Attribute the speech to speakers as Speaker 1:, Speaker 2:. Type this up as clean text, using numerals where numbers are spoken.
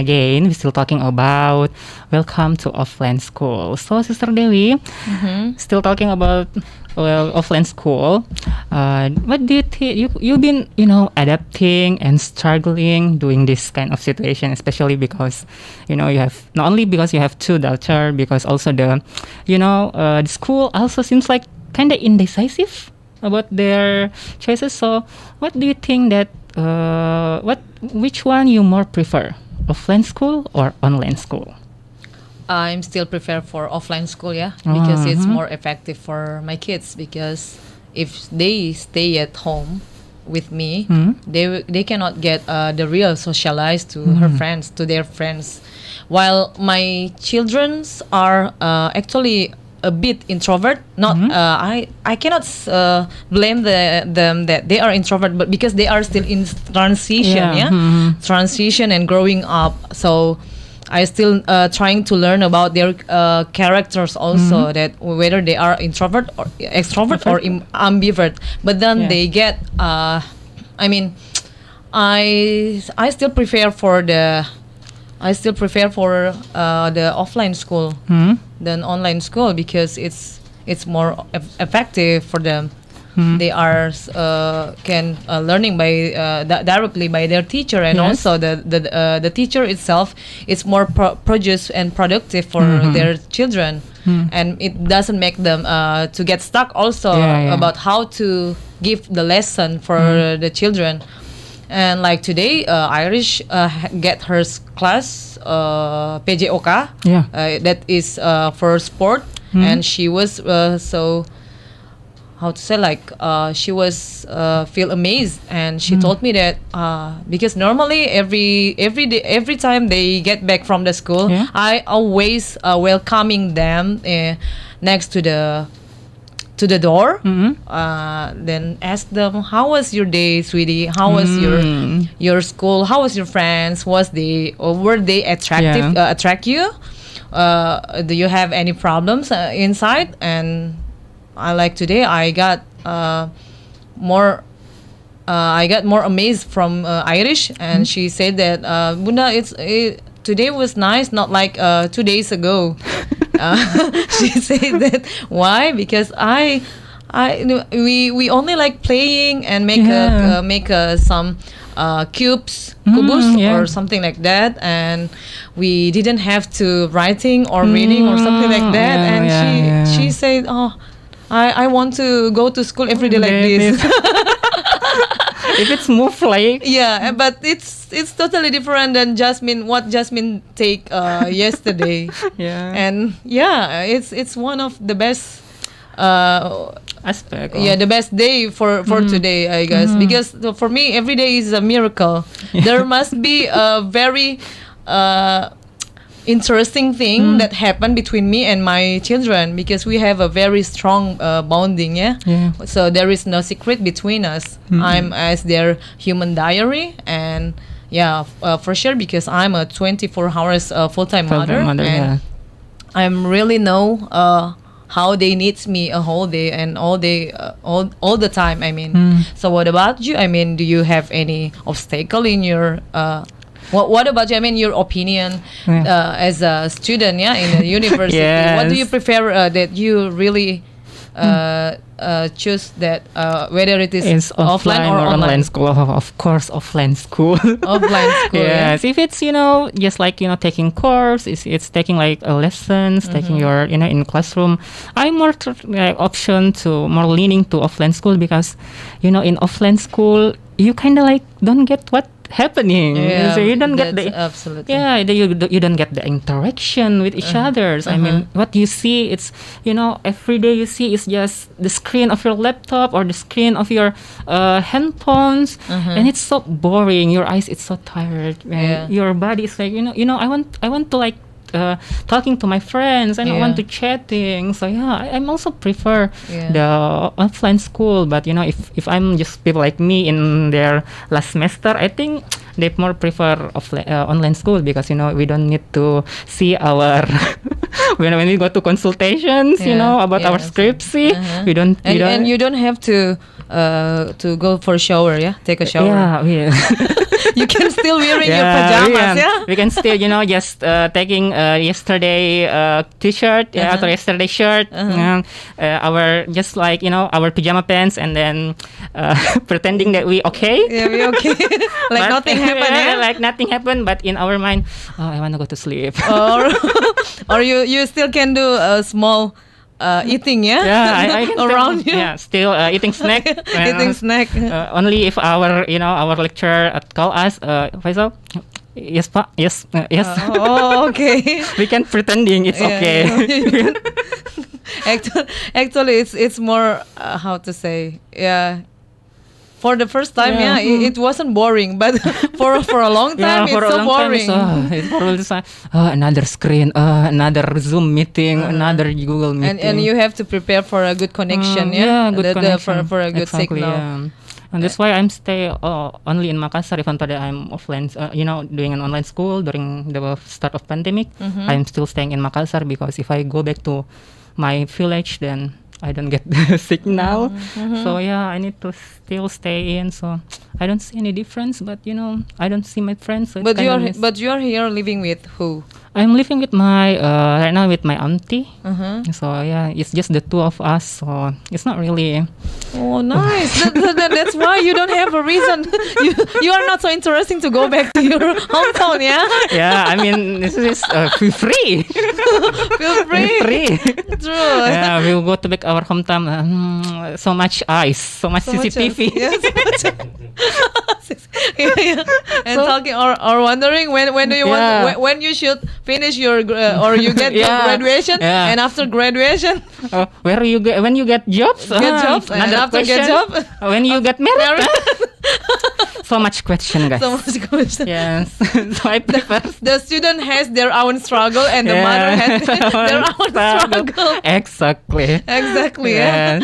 Speaker 1: Again, we're still talking about welcome to offline school. So, Sister Dewi, still talking about offline school. What do you think? You've been adapting and struggling doing this kind of situation, especially because you have not only because you have two daughters, because also the school also seems like kind of indecisive about their choices. So, what do you think that which one you more prefer? Offline school or online school?
Speaker 2: I'm still prefer for offline school, because it's more effective for my kids. Because if they stay at home with me, they cannot get the real socialize to their friends. While my childrens are actually a bit introvert. Not I cannot blame them that they are introvert, but because they are still in transition, transition and growing up. So I still trying to learn about their characters also, that whether they are introvert or extrovert or ambivert. But then they get I still prefer for the offline school than online school, because it's more effective for them. They are can learning by directly by their teacher, and also the teacher itself is more produce and productive for their children, and it doesn't make them to get stuck also about how to give the lesson for the children. And like today, Irish get her class PJOK, that is for sport, and she was so how to say, like she was feel amazed, and she told me that because normally every day, every time they get back from the school, I always welcoming them next to the door, then ask them, how was your day, sweetie? How was your school? How was your friends? Were they attractive? Attract you? Do you have any problems inside? And I like today I got more amazed from Irish, and she said that Bunda, today was nice, not like 2 days ago. She said that why? Because we only like playing and make some kubus or something like that, and we didn't have to writing or reading or something like that. And she said, oh, I want to go to school every day like this.
Speaker 1: If it's move like
Speaker 2: but it's totally different than what Jasmine take yesterday. And it's one of the best
Speaker 1: aspect.
Speaker 2: The best day for today, I guess, because for me every day is a miracle. There must be a very interesting thing that happened between me and my children, because we have a very strong bonding. So there is no secret between us. I'm as their human diary, and for sure, because I'm a 24 hours full-time mother, and I'm really know how they need me a whole day and all day, all the time. So what about you? Do you have any obstacle in your what about you? Your opinion as a student, in the university. What do you prefer that you really choose, that whether it is offline or online
Speaker 1: school? Of course, offline school.
Speaker 2: Offline school.
Speaker 1: Yes, if it's just like taking course, it's taking like lessons, taking your in classroom. I'm more option to more leaning to offline school, because in offline school you kind of like don't get what happening, so you don't get the
Speaker 2: absolutely
Speaker 1: you don't get the interaction with each others. What you see, it's every day you see is just the screen of your laptop or the screen of your handphones, and it's so boring. Your eyes, it's so tired, and your body is like I want to like talking to my friends, and I want to chatting. So I'm also prefer the offline school. But if I'm just people like me in their last semester, I think they more prefer online school, because we don't need to see our when we go to consultations about our scriptsy, we don't
Speaker 2: and you don't have to to go for a shower, yeah, take a shower.
Speaker 1: Yeah.
Speaker 2: You can still wearing your pajamas, yeah.
Speaker 1: We can still, just taking yesterday t-shirt, or yesterday shirt, our just like our pajama pants, and then pretending that we okay.
Speaker 2: Yeah, we okay. Like nothing happened. Yeah?
Speaker 1: Like nothing happened, but in our mind, I want to go to sleep.
Speaker 2: Or you still can do a small eating, yeah.
Speaker 1: Yeah, I can
Speaker 2: around you.
Speaker 1: Yeah, still eating snack.
Speaker 2: Eating snack.
Speaker 1: Only if our lecturer call us, Faisal. Yes, pa. Yes, yes.
Speaker 2: Okay.
Speaker 1: We can pretending it's okay.
Speaker 2: Actually, it's more how to say, yeah. For the first time, it wasn't boring, but for a long time, it's so boring.
Speaker 1: It's probably another screen, another Zoom meeting, another Google meeting,
Speaker 2: and you have to prepare for a good connection,
Speaker 1: good connection
Speaker 2: for a good signal.
Speaker 1: Yeah. And that's why I'm stay only in Makassar, even though I'm offline, doing an online school during the start of pandemic. I'm still staying in Makassar because if I go back to my village, then I don't get the signal. So I need to still stay in. So I don't see any difference. But I don't see my friends. So
Speaker 2: but you're here living with who?
Speaker 1: I'm living with my right now with my auntie. So it's just the two of us. So it's not really.
Speaker 2: Oh, nice. That's why you don't have a reason. You are not so interesting to go back to your hometown, yeah?
Speaker 1: Yeah, I mean this is feel free.
Speaker 2: Feel free. True.
Speaker 1: Yeah, we'll go to back our hometown. So much ice, so much CCTV.
Speaker 2: And talking or wondering when do you want when you should finish your or you get your graduation, and after graduation
Speaker 1: when you get jobs,
Speaker 2: and after
Speaker 1: question,
Speaker 2: get job
Speaker 1: when you get married. So much question, guys.
Speaker 2: So much question.
Speaker 1: Yes. So I prefer
Speaker 2: the student has their own struggle and the mother has their own struggle.
Speaker 1: Exactly.
Speaker 2: Yes.